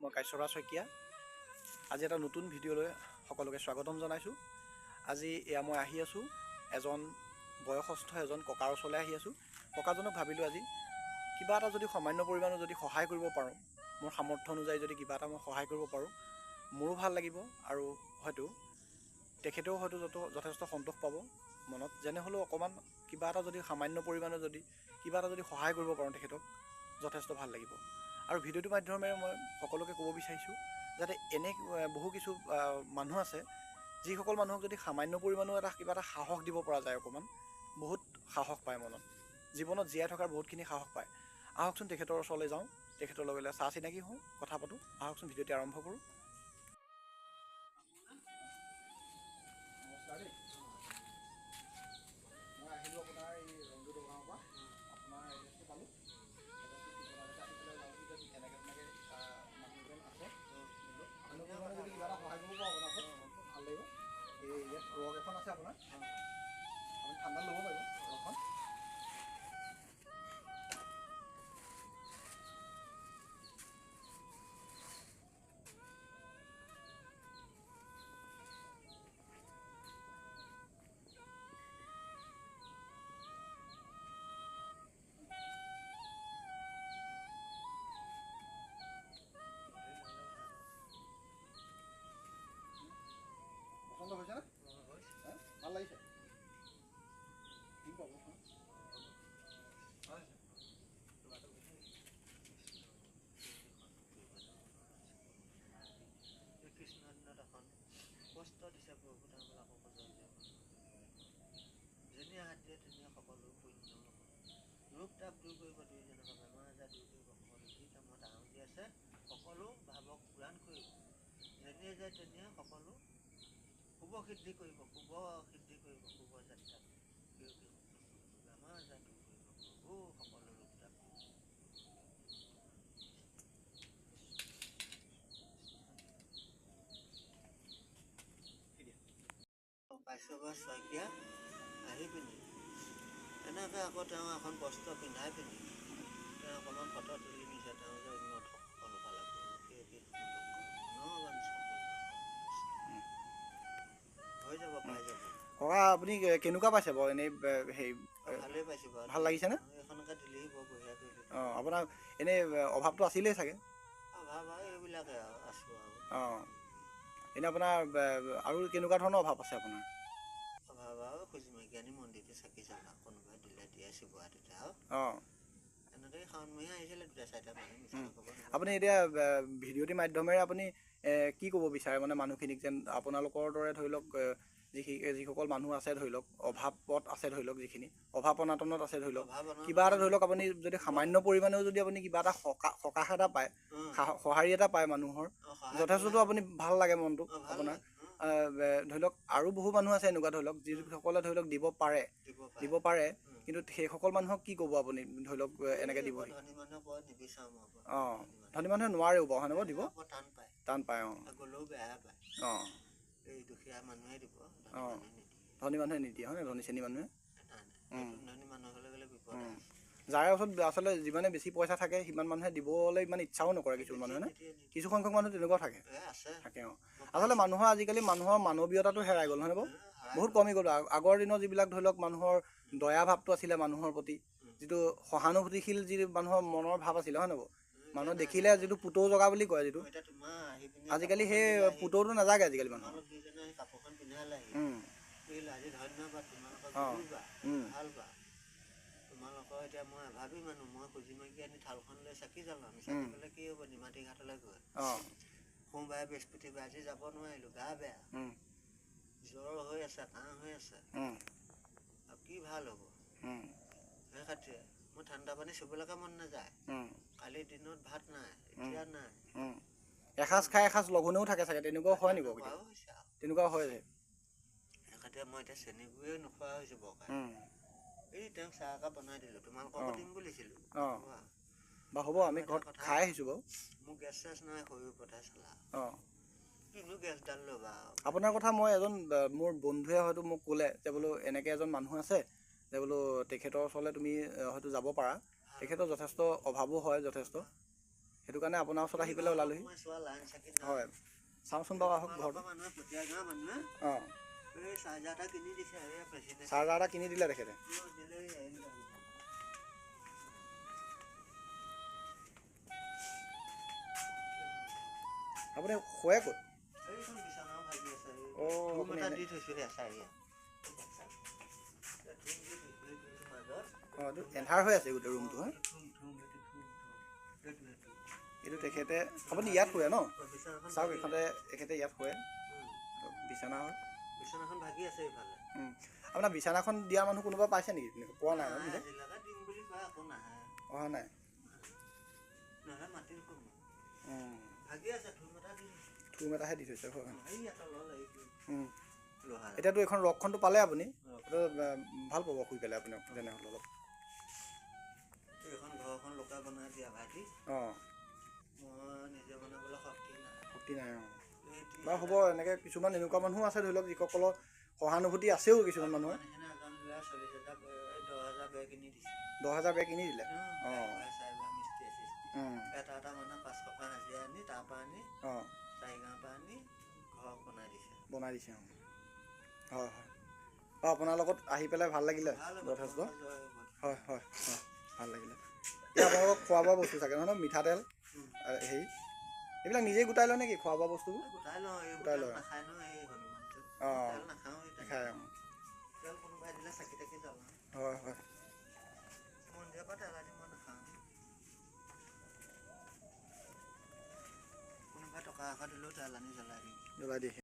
মই কাশ্যৰা শইকীয়া আজি এটা নতুন ভিডিঅ'লৈ সকলোকে স্বাগতম জনাইছোঁ। আজি মই আহি আছোঁ এজন বয়সস্থ এজন ককাৰ ওচৰলৈ আহি আছোঁ। ককাজনক ভাবিলোঁ আজি কিবা এটা যদি সামান্য পৰিমাণৰ যদি সহায় কৰিব পাৰোঁ, মোৰ সামৰ্থ্য অনুযায়ী যদি কিবা এটা মই সহায় কৰিব পাৰোঁ, মোৰো ভাল লাগিব আৰু হয়তো তেখেতেও হয়তো যথেষ্ট সন্তোষ পাব মনত। যেনে হ'লেও অকণমান কিবা এটা যদি সামান্য পৰিমাণৰ যদি কিবা এটা যদি সহায় কৰিব পাৰোঁ তেখেতক, যথেষ্ট ভাল লাগিব। আৰু ভিডিঅ'টোৰ মাধ্যমেৰে মই সকলোকে ক'ব বিচাৰিছোঁ যাতে এনে বহু কিছু মানুহ আছে যিসকল মানুহক যদি সামান্য পৰিমাণৰ কিবা এটা সাহস দিব পৰা যায়, অকণমান বহুত সাহস পায় মনত, জীৱনত জীয়াই থকাৰ বহুতখিনি সাহস পায়। আহকচোন তেখেতৰ ওচৰলৈ যাওঁ, তেখেতৰ লগত চাহ চিনাকি হওঁ, কথা পাতোঁ। আহকচোন ভিডিঅ'টি আৰম্ভ কৰোঁ। নমস্কাৰ দেই, মই আহিলোঁ আপোনাৰ এই ৰঞ্জুত গাঁৱৰ পৰা। আপোনাৰ এড্ৰেছটো পালোঁ, কেনেকৈ মানুহজন আছে মানে যদি কিবা এটা সহায় কৰিব পাৰোঁ আপোনাক ভাল লাগিব। এই ইয়াত ৰগ এখন আছে আপোনাৰ, আপুনি ঠাণ্ডা ল'ব পাৰিব ৰগখন। পচন্দ হৈছেনে? ভাল লাগিছে? কি পাব কৃষ্ণ দিনত এখন কষ্ট দিছে প্ৰভু তেওঁবিলাকক যেনে হাতীয়ে তেনে সকলো পুণ্য ৰোগ তাপ দূৰ কৰিব দিয়ে, যেনেকুৱা বেমাৰ আজাৰ দূৰ কৰিব সকলো যি কামত আহুতি আছে সকলো ভাৱক পূৰণ কৰিব। যেনে যায় তেনে সকলো শুভ সিদ্ধি কৰিব, শুভ সিদ্ধি কৰিব, শুভ যাত্ৰা বেমাৰ আজাৰ দূৰ কৰিব প্ৰভু সকলো ৰোগ তাপ কাশ্যপ শইকীয়া আহি পিনি এনেকৈ আকৌ তেওঁ এখন বস্ত্ৰ পিন্ধাই পিনি তেওঁ অকণমান ফটো তুলি নিছে। তেওঁ যে উন্নত সকলো পালে হৈ যাব, পাই যাব। ককা আপুনি কেনেকুৱা পাইছে বাৰু এনেই হেৰি? ভালেই পাইছোঁ বাৰু, ভাল লাগিছেনে? এইখনকে দিলেহি বৰ বঢ়িয়া কৰিলে। অঁ, আপোনাৰ এনেই অভাৱটো আছিলেই চাগে? অভাৱ আৰু এইবিলাকে আৰু আছোঁ আৰু। অঁ, এনেই আপোনাৰ আৰু কেনেকুৱা ধৰণৰ অভাৱ আছে আপোনাৰ? অভাৱ আৰু খুজিমাইকীয়ানী মন্দিৰটো চাকি জ্বলাওঁ, কোনোবাই দিলে দিয়ে চিবৰা তেতিয়া আৰু। অঁ, এনেদৰেই শাওণমহীয়া আহিছিলে দুটা চাৰিটা মানুহ মিছা নক'ব। আপুনি এতিয়া ভিডিঅ'টিৰ মাধ্যমেৰে আপুনি কি ক'ব বিচাৰে মানে মানুহখিনিক, যেন আপোনালোকৰ দৰে ধৰি লওক যিসকল মানুহ আছে ধৰি লওক, অভাৱত আছে ধৰি লওক, যিখিনি অভাৱ অনাটনত আছে ধৰি লওক, কিবা এটা ধৰি লওক আপুনি যদি সামান্য পৰিমাণেও যদি আপুনি কিবা এটা সকাহ এটা পায়, সঁহাৰি এটা পায় মানুহৰ, যথেষ্টটো আপুনি ভাল লাগে মনটো আপোনাৰ। ধৰি লওক আৰু বহু মানুহ আছে এনেকুৱা ধৰি লওক যিসকলে ধৰি লওক দিব পাৰে, কিন্তু সেইসকল মানুহক কি ক'ব আপুনি ধৰি লওক এনেকৈ দিব? ধনী মানুহে বৰ নিবিচাৰোঁ মই। অঁ, ধনী মানুহে নোৱাৰেও বাৰু হয়নে বাৰু দিব? টান পায়। অঁ, গ'লেও বেয়া পায়। অঁ, এই দুখীয়া মানুহে দিব, অঁ, ধনী মানুহে নিদিয়ে হয়নে? ধনী শ্ৰেণী মানুহে ধনী মানুহ হ'লে গ'লে বিপদ আছে। যাৰ ওচৰত আচলতে যিমানে বেছি পইচা থাকে সিমান মানুহে দিবলৈ ইমান ইচ্ছাও নকৰে। কিছুমান মানুহে কিছু সংখ্যক মানুহ তেনেকুৱা থাকে। অঁ, আচলতে মানুহৰ আজিকালি মানুহৰ মানৱীয়তাটো হেৰাই গ'ল হয়নে বাৰু? বহুত কমি গ'ল। আগৰ দিনৰ যিবিলাক ধৰি লওক মানুহৰ দয়া ভাৱটো আছিলে মানুহৰ প্ৰতি, যিটো সহানুভূতিশীল যি মানুহৰ মনৰ ভাৱ আছিলে হয় নহয়? মানুহ দেখিলে যিটো পুতৌ জগা বুলি কয়, যিটো আজিকালি সেই পুতৌটো নাজাগে আজিকালি মানুহৰ। কাপোৰখন পিন্ধালে আজি ধন্যবাদ তোমালোকৰ ভাল পা। তোমালোকৰ এতিয়া মই ভাবি মানুহ, মই খুজি মাগি আনি থালখন লৈ চাকি জ্বলাওঁ। আমি চাকি গ'লে কি হ'ব, নিমাতী ঘাটলৈ গৈ সোমবাৰে বৃহস্পতিবাৰে আজি যাব নোৱাৰিলোঁ, গা বেয়া, জ্বৰ হৈ আছে, কাহ হৈ আছে, আৰু কি ভাল হ'ব? সেই খাতিৰে মোৰ ঠাণ্ডা পানী চুবলৈকে মন নাযায়। কালিৰ দিনত ভাত নাই, এতিয়া নাই। এসাঁজ খাই এসাঁজ লঘোণেও থাকে চাগে, তেনেকুৱাও হয় নেকি? তেনেকুৱাও হয় যে সেই খাতিৰে মই এতিয়া চেনিগুড়িয়ে নোখোৱা হৈছোঁ বৰকে। এই তেওঁক চাহ একাপ বনাই দিলোঁ, তোমালোককো দিম বুলিছিলোঁ। বা হ'ব, আমি ঘৰত খাই আহিছোঁ বাৰু। মোৰ গেছ চেছ নাই, শৰীৰৰ ওপৰতে চলা। অঁ, কিনো গেছডাল ল'বা। আপোনাৰ কথা মই এজন মোৰ বন্ধুৱে হয়তো মোক ক'লে যে বোলো এনেকৈ এজন মানুহ আছে যে বোলো তেখেতৰ ওচৰলৈ তুমি হয়তো যাব পাৰা। তেখেতৰ যথেষ্ট অভাৱো হয় যথেষ্ট। সেইটো কাৰণে আপোনাৰ ওচৰত আহি পেলাই ওলালোহি। মই চোৱা লাইন চাকি নাই। হয়, চাওঁচোন বাৰু আহক ঘৰটো। মানুহে প্ৰত্যেক গাঁৱৰ মানুহে অঁ, এই চাৰ্জাৰ এটা কিনি দিছে আৰু এই প্ৰেচিডেণ্ট চাৰ্জাৰ এটা কিনি দিলে তেখেতে। দিলেই আহিলে। আপুনি শুৱে ক'ত? এইখন বিচনাও ভাগি আছে। অ', ৰুম আপুনি এটা এনে- দি থৈছোঁ হে চাৰিয়া। মাজত অঁ, এইটো এন্ধাৰ হৈ আছে গোটেই ৰুমটো। হা, এইটো তেখেতে, আপুনি ইয়াত শুৱে ন? চাওক এইখনতে তেখেতে ইয়াত শুৱে, বিচনা হয়। বিচনাখন ভাগি আছে এইফালে। আপোনাৰ বিচনাখন দিয়া মানুহ কোনোবা পাইছে নেকি? পোৱা নাই ন? আজিলৈকে দিম বুলি কয় আকৌ নাহে। অহা নাই। নহ'লে মাটিৰ কোনো ভাগি আছে, থুম এটা দি থুম এটাহে দি থৈছে। হয়, লোহাৰ এতিয়াতো এইখন ৰগখনটো পালে আপুনি, এইটো ভাল পাব শুই পেলাই আপুনি তেনেহ'লে অলপ। এইখন ঘৰখন লোকে বনাই দিয়া ভাইটি। অঁ, মই নিজে বনাবলৈ শক্তি নাই। অঁ, বাৰু হ'ব। এনেকৈ কিছুমান এনেকুৱা মানুহো আছে ধৰি লওক যিসকলৰ সহানুভূতি আছেও কিছুমান মানুহৰ। 10,000 বেৰ কিনি দিছে। 10,000 বেৰ কিনি দিলে। অঁ, এটা মানুহে 500 টকা হাজিৰা আনি তাৰপৰা আনি অঁ, 4 গাঁৱৰ পৰা আনি ঘৰ বনাই দিছে। বনাই দিছে। অঁ, হয় হয়। অঁ, আপোনাৰ লগত আহি পেলাই ভাল লাগিলে যথেষ্ট। হয় হয় হয়, ভাল লাগিলে। এতিয়া আপোনালোকক খোৱা বোৱা বস্তু চাগে নহয় ন? মিঠাতেল হেৰি এইবিলাক নিজেই গোটাই লয় নেকি খোৱা বোৱা বস্তুবোৰ? গোটাই লওঁ। গোটাই লয়। নাখায় ন এই হনুমানটো। অঁ, তেল নাখাওঁ। নাখায়। অঁ, তেল কোনোবাই দিলে চাকি তাকি জ্বলাওঁ। হয় হয়। মন্দিৰৰ পৰা তেল আনি মই নাখাওঁ। কোনোবাই টকা 100 দিলেও তেল আনি জ্বলাই দিওঁ। জ্বলাই দিয়ে।